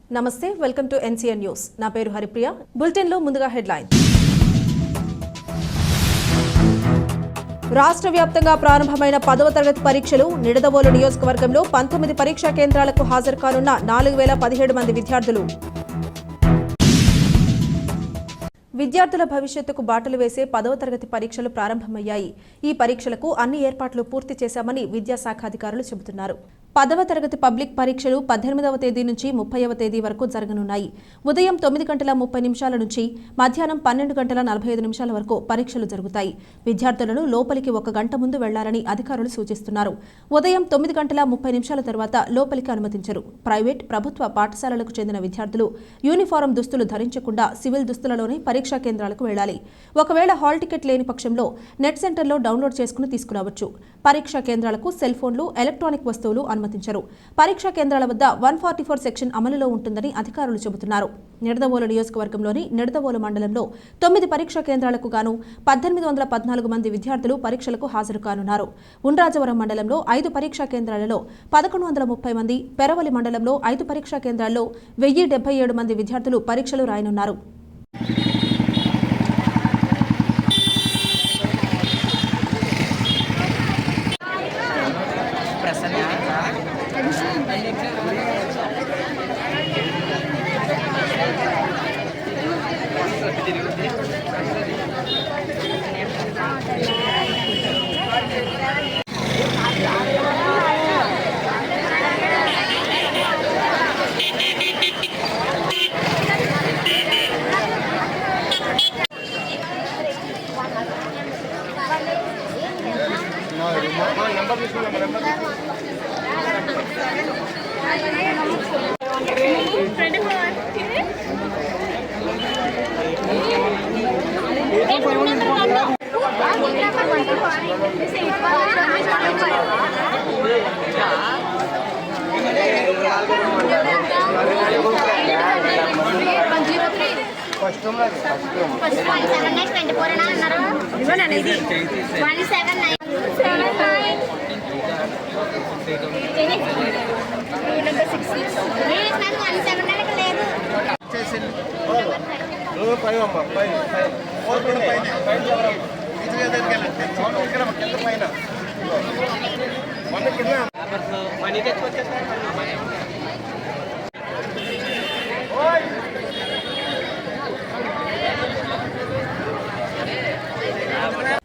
నమస్తే welcome to NCN news నా పేరు హరిప్రియ బులెటిన్ లో ముందుగా హెడ్లైన్స్ రాష్ట్ర వ్యాప్తంగా ప్రారంభమైన 10వ తరగతి పరీక్షలు నిడదవోలు నియోజకవర్గంలో 19 పరీక్షా కేంద్రాలకు హాజరు కానున్న 4017 మంది విద్యార్థులు విద్యార్థుల భవిష్యత్తుకు బాటలు వేసే 10వ తరగతి పరీక్షలు ప్రారంభమయ్యాయి ఈ పరీక్షలకు అన్ని ఏర్పాట్లు పూర్తి చేశామని విద్యాశాఖ అధికారులు చెబుతున్నారు 10వ తరగతి పబ్లిక్ పరీక్షలు 18వ తేదీ నుంచి 30వ తేదీ వరకు జరగనున్నాయి ఉదయం 9:30 నుంచి మధ్యాహ్నం 12:45 వరకు పరీక్షలు జరుగుతాయి విద్యార్థులను లోపలికి 1 గంట ముందు వెళ్లాలని అధికారులు సూచిస్తున్నారు ఉదయం 9:30 తర్వాత లోపలికి అనుమతించరు ప్రైవేట్ ప్రభుత్వ పాఠశాలలకు చెందిన విద్యార్థులు యూనిఫారం దుస్తులు ధరించకుండా సివిల్ దుస్తులలోనే పరీక్షా కేంద్రాలకు వెళ్లాలి ఒకవేళ హాల్ టికెట్ లేని పక్షంలో నెట్ సెంటర్లో డౌన్లోడ్ చేసుకుని తీసుకురావచ్చు పరీక్షా కేంద్రాలకు సెల్ ఫోన్లు ఎలక్ట్రానిక్ వస్తువులు అనుమతించరు పరీక్షా కేంద్రాల వద్ద 144 సెక్షన్ అమలులో ఉంటుందని అధికారులు చెబుతున్నారు నిడదవోలు నియోజకవర్గంలోని నిడదవోలు మండలంలో 9 పరీక్షా కేంద్రాలకు గాను 1814 మంది విద్యార్థులు పరీక్షలకు హాజరు కానున్నారు ఉండ్రాజవరం మండలంలో 5 పరీక్షా కేంద్రాలలో 1130 మంది పెరవలి మండలంలో 5 పరీక్షా కేంద్రాల్లో 1077 మంది విద్యార్థులు పరీక్షలు రాయనున్నారు మనీ తెచ్చుకొచ్చేస్తారు